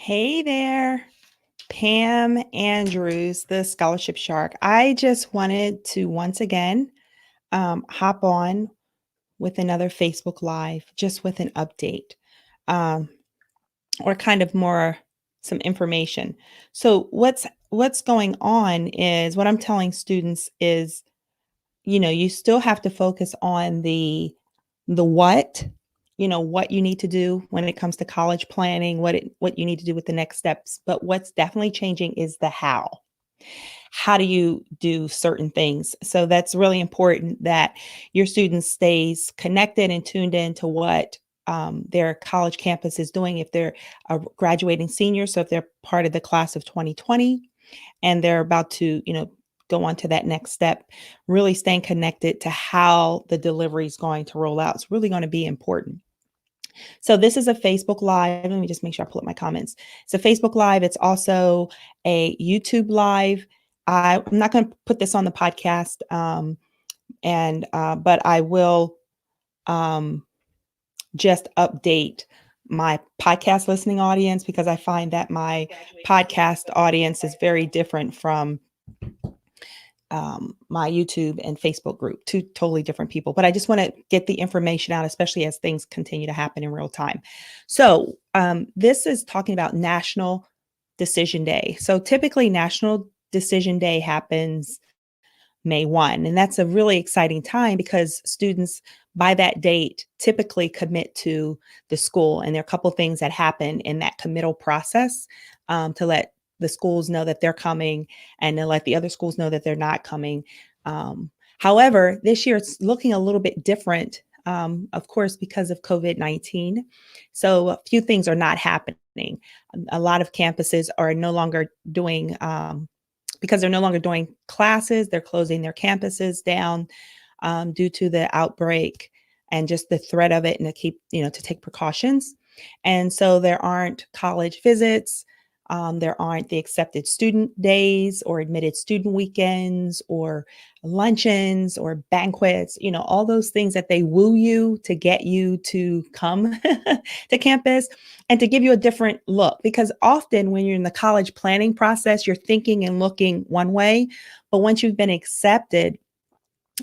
Hey there, Pam Andrews, the Scholarship Shark. I just wanted to once again hop on with another Facebook Live, just with an update um, or kind of more some information. So what's going on is what I'm telling students is, you still have to focus on the what, what you need to do when it comes to college planning, what you need to do with the next steps. But what's definitely changing is the how. How do you do certain things? So that's really important that your student stays connected and tuned in to what their college campus is doing if they're a graduating senior. So if they're part of the class of 2020 and they're about to, go on to that next step, really staying connected to how the delivery is going to roll out. It's really going to be important. So this is a Facebook Live. Let me just make sure I pull up my comments. It's a Facebook Live. It's also a YouTube Live. I'm not going to put this on the podcast, but I will just update my podcast listening audience because I find that my podcast audience is very different from my YouTube and Facebook group, two totally different people. But I just want to get the information out, especially as things continue to happen in real time. So this is talking about National Decision Day. So typically National Decision Day happens May 1. And that's a really exciting time because students by that date typically commit to the school. And there are a couple of things that happen in that committal process to let the schools know that they're coming and to let the other schools know that they're not coming. However, this year it's looking a little bit different, of course, because of COVID-19. So a few things are not happening. A lot of campuses are no longer doing because they're no longer doing classes, they're closing their campuses down due to the outbreak and just the threat of it and to take precautions. And so there aren't college visits. There aren't the accepted student days or admitted student weekends or luncheons or banquets, all those things that they woo you to get you to come to campus and to give you a different look. Because often when you're in the college planning process, you're thinking and looking one way, but once you've been accepted,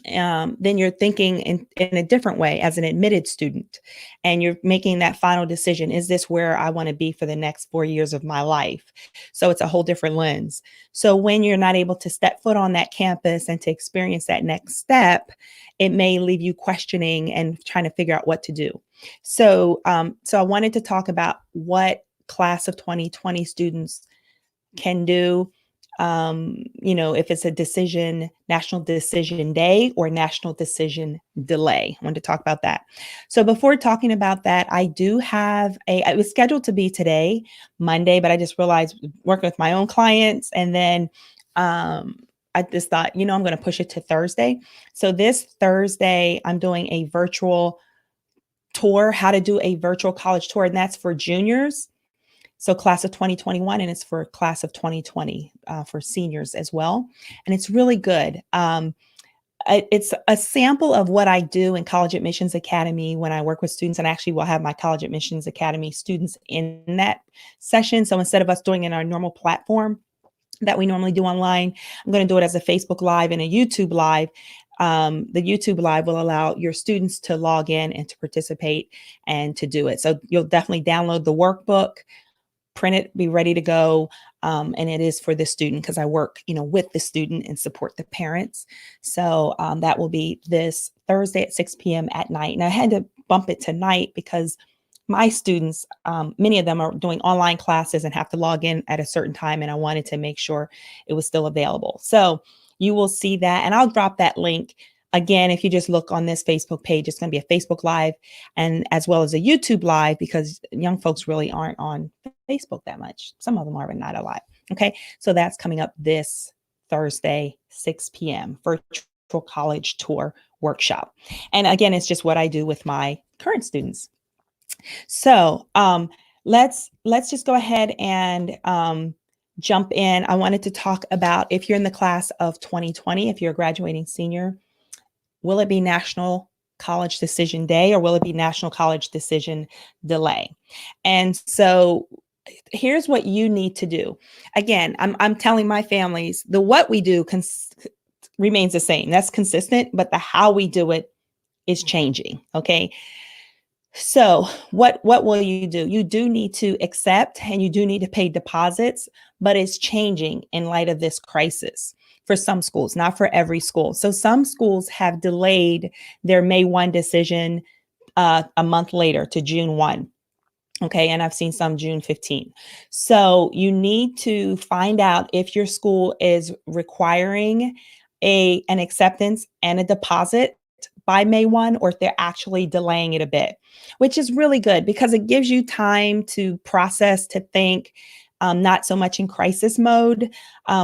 then you're thinking in a different way as an admitted student, and you're making that final decision. Is this where I want to be for the next 4 years of my life? So it's a whole different lens. So when you're not able to step foot on that campus and to experience that next step, it may leave you questioning and trying to figure out what to do. So I wanted to talk about what class of 2020 students can do, if it's a national decision day or national decision delay. I wanted to talk about that. So before talking about that, I do have it was scheduled to be today, Monday, but I just realized working with my own clients. And then I just thought, I'm going to push it to Thursday. So this Thursday, I'm doing a virtual tour, how to do a virtual college tour. And that's for juniors. So class of 2021, and it's for class of 2020 for seniors as well. And it's really good. It's a sample of what I do in College Admissions Academy when I work with students, and actually will have my College Admissions Academy students in that session. So instead of us doing it in our normal platform that we normally do online, I'm going to do it as a Facebook Live and a YouTube Live. The YouTube Live will allow your students to log in and to participate and to do it. So you'll definitely download the workbook, print it, be ready to go. And it is for the student because I work, with the student and support the parents. So that will be this Thursday at 6 p.m. at night. And I had to bump it tonight because my students, many of them are doing online classes and have to log in at a certain time. And I wanted to make sure it was still available. So you will see that. And I'll drop that link. Again, if you just look on this Facebook page, it's going to be a Facebook Live and as well as a YouTube Live because young folks really aren't on Facebook that much. Some of them are, but not a lot. Okay. So that's coming up this Thursday, 6 p.m. virtual college tour workshop. And again, it's just what I do with my current students. So let's just go ahead and jump in. I wanted to talk about if you're in the class of 2020, if you're a graduating senior, will it be National College Decision Day or will it be National College Decision Delay? And so Here's what you need to do. Again, I'm telling my families the what we do remains the same. That's consistent, but the how we do it is changing. Okay. So what will you do? You do need to accept and you do need to pay deposits, but it's changing in light of this crisis for some schools, not for every school. So some schools have delayed their May 1 decision a month later to June 1. Okay. And I've seen some June 15. So you need to find out if your school is requiring an acceptance and a deposit by May 1, or if they're actually delaying it a bit, which is really good because it gives you time to process, to think, not so much in crisis mode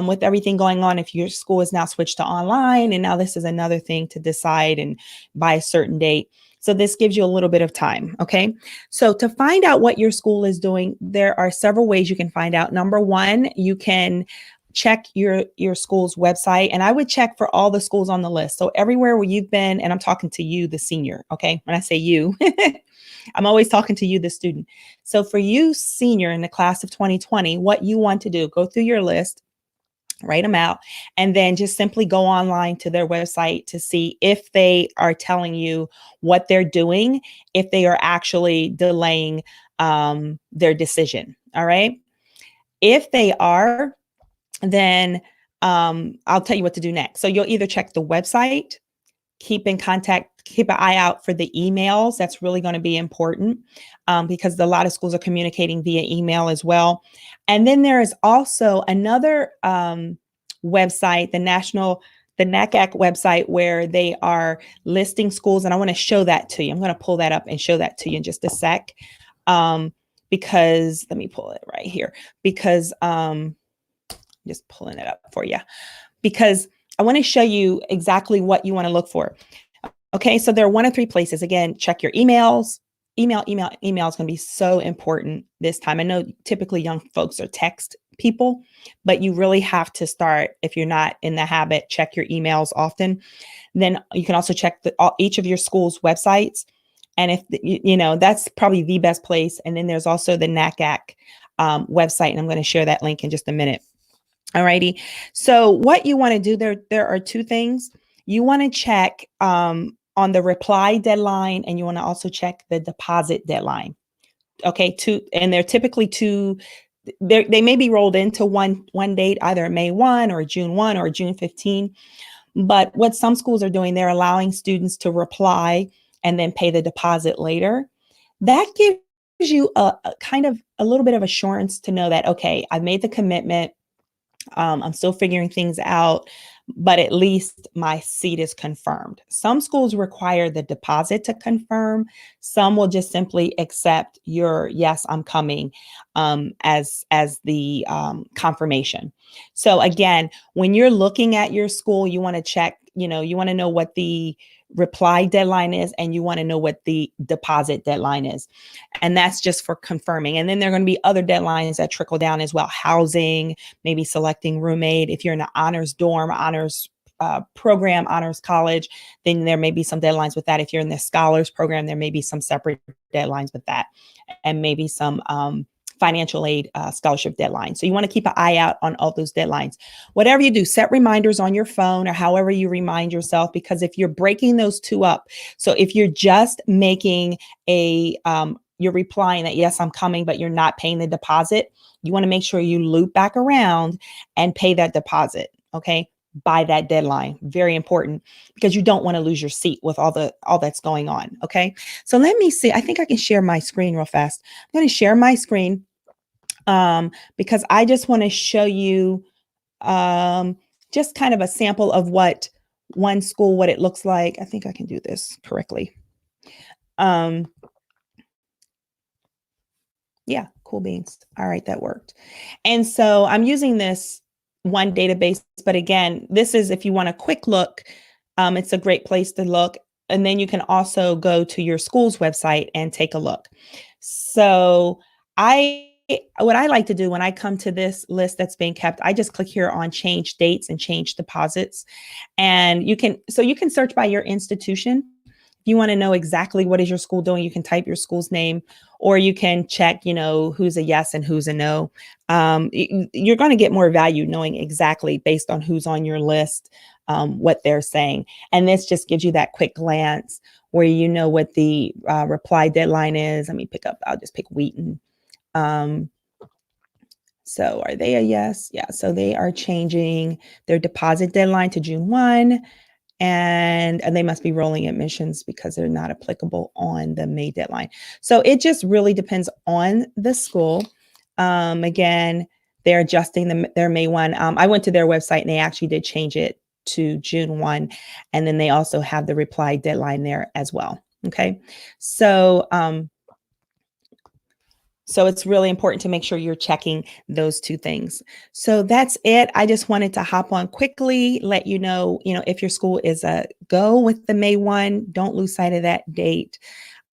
with everything going on. If your school is now switched to online and now this is another thing to decide and by a certain date. So this gives you a little bit of time. Okay. So to find out what your school is doing, there are several ways you can find out. Number one, you can check your school's website, and I would check for all the schools on the list. So everywhere where you've been, and I'm talking to you, the senior. Okay. When I say you, I'm always talking to you, the student. So for you, senior in the class of 2020, what you want to do, go through your list, write them out, and then just simply go online to their website to see if they are telling you what they're doing, if they are actually delaying their decision. All right. If they are, then I'll tell you what to do next. So you'll either check the website, keep in contact, keep an eye out for the emails. That's really going to be important because a lot of schools are communicating via email as well. And then there is also another website, the NACAC website, where they are listing schools. And I want to show that to you. I'm going to pull that up and show that to you in just a sec. Because let me pull it right here because just pulling it up for you because I want to show you exactly what you want to look for. Okay, so there are 1 of 3 places. Again, check your emails. Email is going to be so important this time. I know typically young folks are text people, but you really have to start, if you're not in the habit, check your emails often. Then you can also check each of your school's websites. And if, that's probably the best place. And then there's also the NACAC website, and I'm going to share that link in just a minute. All righty. So what you want to do there are 2 things. You want to check on the reply deadline, and you want to also check the deposit deadline. Okay. And they're typically they may be rolled into one date, either May 1 or June 1 or June 15. But what some schools are doing, they're allowing students to reply and then pay the deposit later. That gives you a kind of a little bit of assurance to know that, okay, I've made the commitment. I'm still figuring things out, but at least my seat is confirmed. Some schools require the deposit to confirm. Some will just simply accept your yes, I'm coming as the confirmation. So again, when you're looking at your school, you want to check, you want to know what the reply deadline is, and you want to know what the deposit deadline is. And that's just for confirming. And then there are going to be other deadlines that trickle down as well. Housing, maybe selecting roommate. If you're in an honors dorm, honors program, honors college, then there may be some deadlines with that. If you're in the scholars program, there may be some separate deadlines with that, and maybe some financial aid scholarship deadlines. So you want to keep an eye out on all those deadlines. Whatever you do, set reminders on your phone or however you remind yourself, because if you're breaking those 2 up, so if you're just making you're replying that, yes, I'm coming, but you're not paying the deposit, you want to make sure you loop back around and pay that deposit. Okay. By that deadline. Very important, because you don't want to lose your seat with all that's going on. Okay. So let me see. I think I can share my screen real fast. I'm going to share my screen because I just want to show you just kind of a sample of what it looks like. I think I can do this correctly. Yeah, cool beans. All right, that worked. And so I'm using this one database, but again, this is if you want a quick look, it's a great place to look. And then you can also go to your school's website and take a look. So what I like to do when I come to this list that's being kept, I just click here on change dates and change deposits. And you can search by your institution. you want to know exactly what is your school doing, you can type your school's name, or you can check, who's a yes and who's a no. You're going to get more value knowing exactly based on who's on your list, what they're saying. And this just gives you that quick glance where you know what the reply deadline is. I'll just pick Wheaton. Um, so are they a yes? Yeah. So they are changing their deposit deadline to June 1, and they must be rolling admissions because they're not applicable on the May deadline. So it just really depends on the school. Again, they're adjusting their May 1. I went to their website and they actually did change it to June 1. And then they also have the reply deadline there as well. Okay. So it's really important to make sure you're checking those two things. So that's it. I just wanted to hop on quickly, let if your school is a go with the May 1, don't lose sight of that date.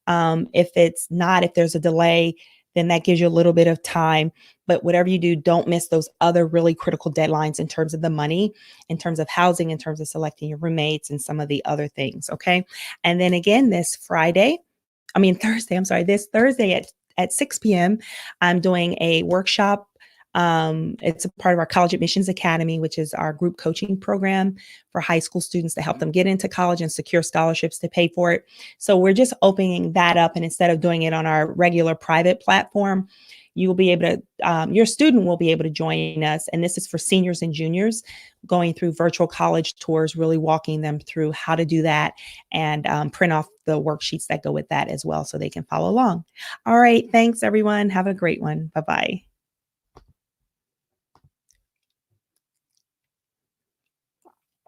If it's not, if there's a delay, then that gives you a little bit of time. But whatever you do, don't miss those other really critical deadlines in terms of the money, in terms of housing, in terms of selecting your roommates and some of the other things. Okay. And then again, this Thursday at 6 p.m., I'm doing a workshop. It's a part of our College Admissions Academy, which is our group coaching program for high school students to help them get into college and secure scholarships to pay for it. So we're just opening that up. And instead of doing it on our regular private platform, you will be able to, your student will be able to join us. And this is for seniors and juniors going through virtual college tours, really walking them through how to do that and print off the worksheets that go with that as well so they can follow along. All right. Thanks, everyone. Have a great one. Bye-bye.